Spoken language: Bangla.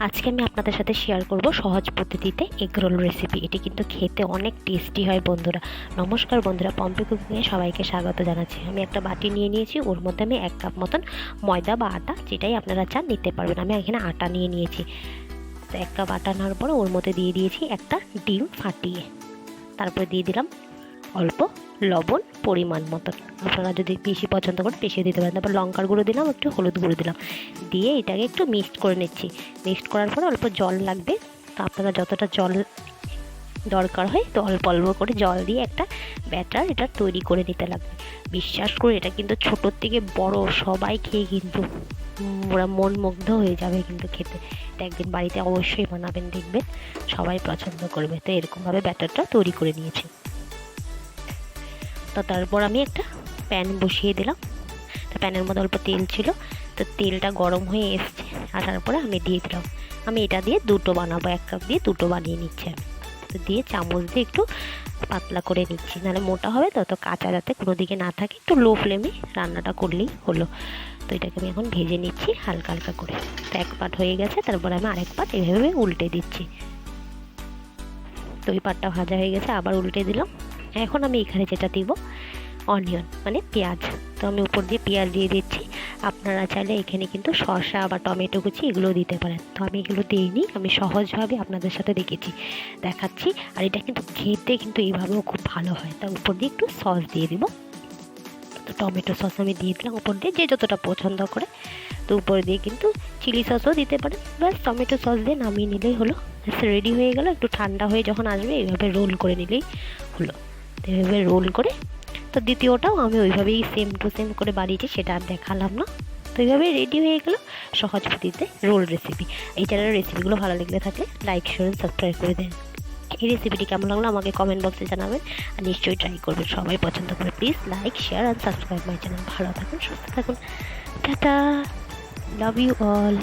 আজকে আমি আপনাদের সাথে শেয়ার করব সহজ পদ্ধতিতে এগ রোল রেসিপি। এটি কিন্তু খেতে অনেক টেস্টি হয় বন্ধুরা। নমস্কার বন্ধুরা, পম্পি কুকিংয়ে সবাইকে স্বাগত জানাচ্ছি। আমি একটা বাটি নিয়ে নিয়েছি, ওর মধ্যে আমি 1 কাপ মতন ময়দা বা আটা, যেটাই আপনারা চান নিতে পারবেন। আমি এখানে আটা নিয়ে নিয়েছি। তো 1 কাপ আটা নেওয়ার পরে ওর মধ্যে দিয়ে দিয়েছি একটা ডিম ফাটিয়ে। তারপরে দিয়ে দিলাম অল্প লবণ পরিমাণ মতন। আপনারা যদি বেশি পছন্দ করেন বেশি দিতে পারেন। তারপর লঙ্কার গুঁড়ো দিলাম, একটু হলুদ গুঁড়ো দিলাম, দিয়ে এটাকে একটু মিক্সড করে নিচ্ছি। মিক্সড করার পরে অল্প জল লাগবে। তো আপনারা যতটা জল দরকার হয় তো অল্প অল্প করে জল দিয়ে একটা ব্যাটার এটা তৈরি করে নিতে লাগবে। বিশ্বাস করে এটা কিন্তু ছোটোর থেকে বড় সবাই খেয়ে কিন্তু ওরা মনমুগ্ধ হয়ে যাবে কিন্তু খেতে। এটা একদিন বাড়িতে অবশ্যই বানাবেন, দেখবেন সবাই পছন্দ করবে। তো এরকমভাবে ব্যাটারটা তৈরি করে নিয়েছি। তো তারপর আমি একটা প্যান বসিয়ে দিলাম। তো প্যানের মধ্যে অল্প তেল ছিল, তো তেলটা গরম হয়ে এসছে। আসার পরে আমি দিয়ে দিলাম। আমি এটা দিয়ে দুটো বানাবো, 1 কাপ দিয়ে দুটো বানিয়ে নিচ্ছি আমি। তো দিয়ে চামচ দিয়ে একটু পাতলা করে নিচ্ছি, নাহলে মোটা হবে। তো কাঁচা যাতে কোনো দিকে না থাকে, একটু লো ফ্লেমে রান্নাটা করলেই হলো। তো এটাকে আমি এখন ভেজে নিচ্ছি হালকা হালকা করে। তো 1 পাট হয়ে গেছে, তারপরে আমি আরেক পাট এভাবে উল্টে দিচ্ছি। তো ওই পাটটা ভাজা হয়ে গেছে, আবার উল্টে দিলাম। এখন আমি এখানে যেটা দিব অনিয়ন, মানে পেঁয়াজ। তো আমি উপর দিয়ে পেঁয়াজ দিয়ে দিচ্ছি। আপনারা চাইলে এখানে কিন্তু শসা বা টমেটো কুচি এগুলো দিতে পারেন। তো আমি এগুলো দিইনি, আমি সহজভাবে আপনাদের সাথে দেখাচ্ছি। আর এটা কিন্তু খেতে কিন্তু এইভাবেও খুব ভালো হয়। তার উপর দিয়ে একটু সস দিয়ে দিব। তো টমেটো সস আমি দিয়ে দিলাম উপর দিয়ে, যে যতটা পছন্দ করে। তো উপর দিয়ে কিন্তু চিলি সসও দিতে পারেন, ব্যাস টমেটো সস দিয়ে নামিয়ে নিলেই হলো। রেডি হয়ে গেল। একটু ঠান্ডা হয়ে যখন আসবে এইভাবে রোল করে নিলেই হলো। তো এইভাবে রোল করে, তো দ্বিতীয়টাও আমি ওইভাবেই সেম টু সেম করে বানিয়েছি, সেটা আর দেখালাম না। তো এইভাবে রেডি হয়ে গেল সহজ পদ্ধতিতে রোল রেসিপি। এই চ্যানেলের রেসিপিগুলো ভালো লেগে থাকলে লাইক শেয়ার সাবস্ক্রাইব করে দেন। এই রেসিপিটি কেমন লাগলো আমাকে কমেন্ট বক্সে জানাবেন, আর নিশ্চয়ই ট্রাই করবেন। সবাই পছন্দ করে। Please like share and subscribe my channel. ভালো থাকুন, সুস্থ থাকুন, টাটা, লাভ ইউ অল।